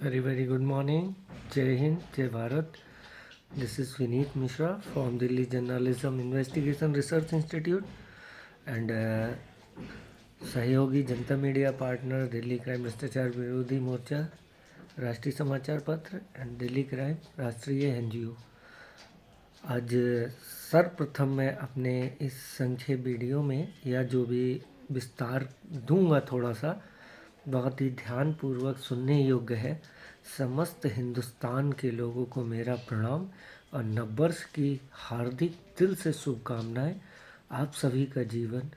Very good morning. Jai Hind, Jai Bharat. This is Vineet Mishra from Delhi Journalism Investigation Research Institute and सहयोगी जनता media partner Delhi crime भ्रष्टाचार विरोधी मोर्चा, राष्ट्रीय समाचार पत्र and Delhi crime राष्ट्रीय NGO. आज सर्वप्रथम मैं अपने इस संक्षेप वीडियो में या जो भी विस्तार दूंगा थोड़ा सा बहुत ही ध्यानपूर्वक सुनने योग्य है। समस्त हिंदुस्तान के लोगों को मेरा प्रणाम और नववर्ष की हार्दिक दिल से शुभकामनाएं। आप सभी का जीवन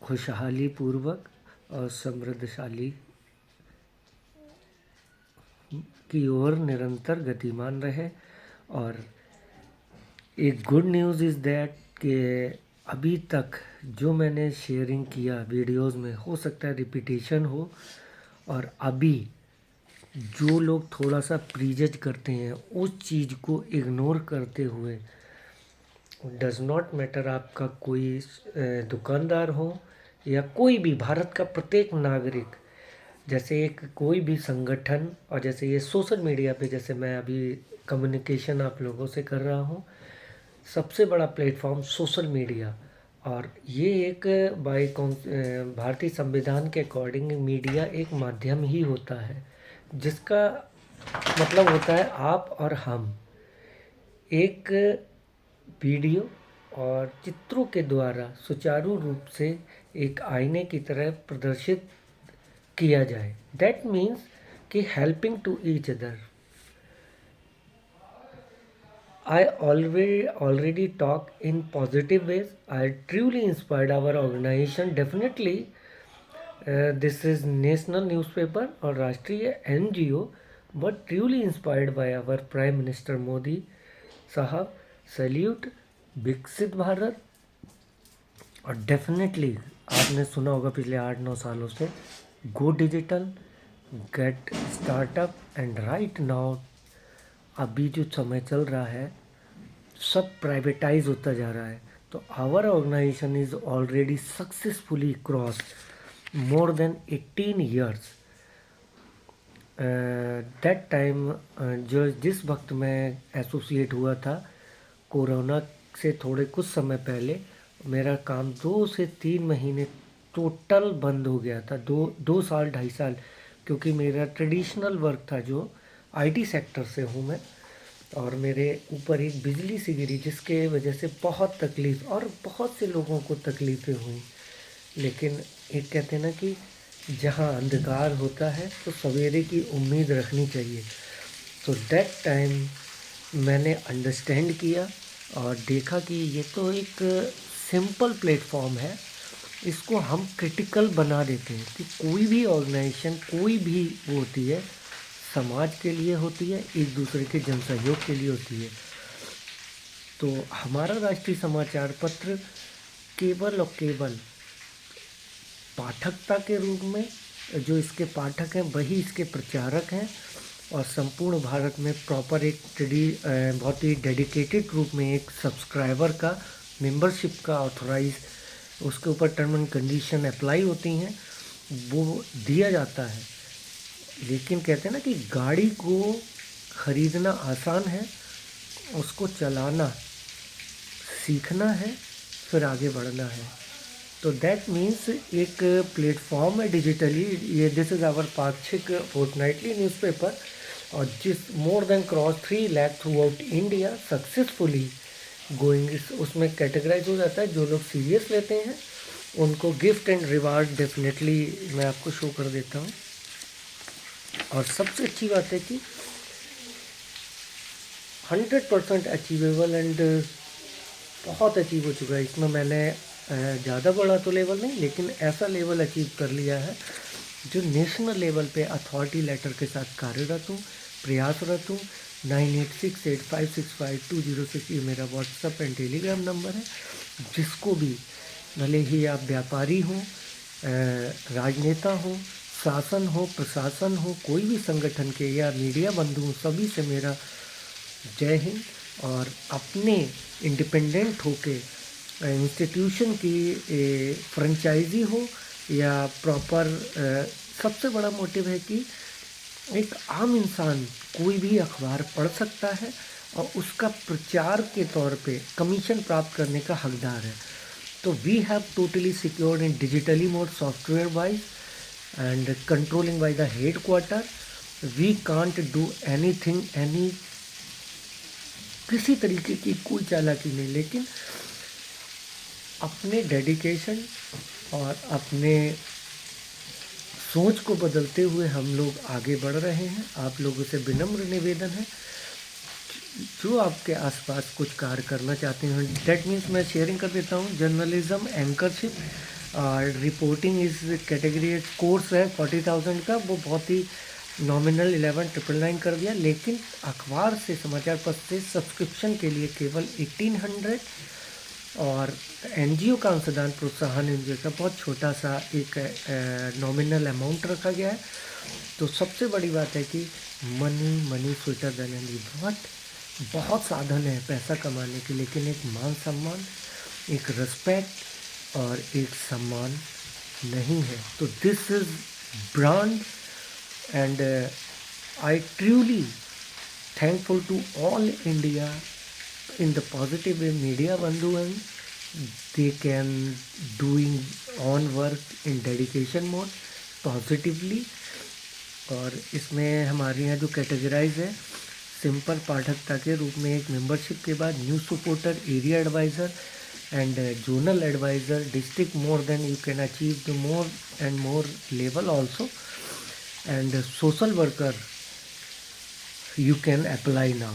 खुशहाली पूर्वक और समृद्धशाली की ओर निरंतर गतिमान रहे। और एक गुड न्यूज़ इज़ दैट कि अभी तक जो मैंने शेयरिंग किया वीडियोस में, हो सकता है रिपीटेशन हो, और अभी जो लोग थोड़ा सा प्रीजज करते हैं उस चीज़ को इग्नोर करते हुए, डज नॉट मैटर आपका कोई दुकानदार हो या कोई भी भारत का प्रत्येक नागरिक, जैसे एक कोई भी संगठन, और जैसे ये सोशल मीडिया पे जैसे मैं अभी कम्युनिकेशन आप लोगों से कर रहा हूँ, सबसे बड़ा प्लेटफॉर्म सोशल मीडिया, और ये एक भारतीय संविधान के अकॉर्डिंग मीडिया एक माध्यम ही होता है जिसका मतलब होता है आप और हम एक वीडियो और चित्रों के द्वारा सुचारू रूप से एक आईने की तरह प्रदर्शित किया जाए। दैट मीन्स कि helping to each other. I already talk in positive ways. I truly inspired our organization. Definitely, this is national newspaper or राष्ट्रीय NGO, but truly inspired by our Prime Minister Modi साहब. Salute विकसित भारत। और definitely आपने सुना होगा पिछले 8-9 सालों से go digital, get startup and right now अभी जो समय चल रहा है सब प्राइवेटाइज होता जा रहा है। तो our organisation is already successfully cross more than 18 years. That time जो जिस वक्त मैं एसोसिएट हुआ था कोरोना से थोड़े कुछ समय पहले, मेरा काम 2 से 3 महीने टोटल बंद हो गया था। 2 साल 2.5 साल, क्योंकि मेरा ट्रेडिशनल वर्क था जो आईटी सेक्टर से हूँ मैं, और मेरे ऊपर एक बिजली सी गिरी जिसके वजह से बहुत तकलीफ़ और बहुत से लोगों को तकलीफ़ें हुई। लेकिन एक कहते हैं ना कि जहाँ अंधकार होता है तो सवेरे की उम्मीद रखनी चाहिए। तो दैट टाइम मैंने अंडरस्टैंड किया और देखा कि ये तो एक सिंपल प्लेटफॉर्म है, इसको हम क्रिटिकल बना देते हैं कि कोई भी ऑर्गेनाइजेशन कोई भी वो होती है समाज के लिए होती है, एक दूसरे के जनसहयोग के लिए होती है। तो हमारा राष्ट्रीय समाचार पत्र केवल और केवल पाठकता के रूप में, जो इसके पाठक हैं वही इसके प्रचारक हैं, और संपूर्ण भारत में प्रॉपर एक बहुत ही डेडिकेटेड रूप में एक सब्सक्राइबर का मेंबरशिप का ऑथोराइज, उसके ऊपर टर्म एंड कंडीशन अप्लाई होती हैं, वो दिया जाता है। लेकिन कहते हैं ना कि गाड़ी को ख़रीदना आसान है, उसको चलाना सीखना है, फिर आगे बढ़ना है। तो दैट मीन्स एक प्लेटफॉर्म है डिजिटली, ये दिस इज़ आवर पाक्षिक फोर्टनाइटली न्यूज़पेपर, और जिस more than cross 3 lakh through out India successfully going, उसमें कैटेगराइज हो जाता है। जो लोग सीरियस लेते हैं उनको गिफ्ट एंड रिवार्ड डेफिनेटली मैं आपको शो कर देता हूँ। और सबसे अच्छी बात है कि 100% अचीवेबल एंड बहुत अचीव हो चुका है। इसमें मैंने ज़्यादा बड़ा तो लेवल नहीं, लेकिन ऐसा लेवल अचीव कर लिया है जो नेशनल लेवल पे अथॉरिटी लेटर के साथ कार्यरत हूँ, प्रयासरत हूँ। 9868565206 ये मेरा व्हाट्सएप एंड टेलीग्राम नंबर है। जिसको भी, भले ही आप व्यापारी हों, राजनेता हों, शासन हो, प्रशासन हो, कोई भी संगठन के या मीडिया बंधु हो, सभी से मेरा जय हिंद। और अपने इंडिपेंडेंट होके इंस्टीट्यूशन की फ्रेंचाइजी हो या प्रॉपर, सबसे बड़ा मोटिव है कि एक आम इंसान कोई भी अखबार पढ़ सकता है और उसका प्रचार के तौर पे कमीशन प्राप्त करने का हकदार है। तो we have totally secured in digitally mode software wise and controlling by the head quarter. We can't do anything any, किसी तरीके की कोई चालाकी नहीं, लेकिन अपने डेडिकेशन और अपने सोच को बदलते हुए हम लोग आगे बढ़ रहे हैं। आप लोगों से विनम्र निवेदन है, जो आपके आसपास कुछ कार्य करना चाहते हैं, दैट मीन्स मैं शेयरिंग कर देता हूँ। जर्नलिज्म, एंकरशिप और रिपोर्टिंग इस कैटेगरी कोर्स है 40,000 का, वो बहुत ही नॉमिनल 11,999 कर दिया। लेकिन अखबार से, समाचार पत्र से सब्सक्रिप्शन के लिए केवल 1,800 और एनजीओ का अंशदान प्रोत्साहन एनजीओ का बहुत छोटा सा एक नॉमिनल अमाउंट रखा गया है। तो सबसे बड़ी बात है कि मनी स्वीटर देन एनी, बहुत साधन है पैसा कमाने के, लेकिन एक मान सम्मान, एक रिस्पेक्ट और एक सम्मान नहीं है। तो this is brand and I truly thankful to all India in the positive way media bandhu, and they can doing on work in dedication mode positively। और इसमें हमारे यहाँ जो कैटेगराइज है, सिंपल पाठकता के रूप में एक मेंबरशिप के बाद news supporter, area advisor and zonal advisor, district more than you can achieve the more and more level also, and social worker you can apply now।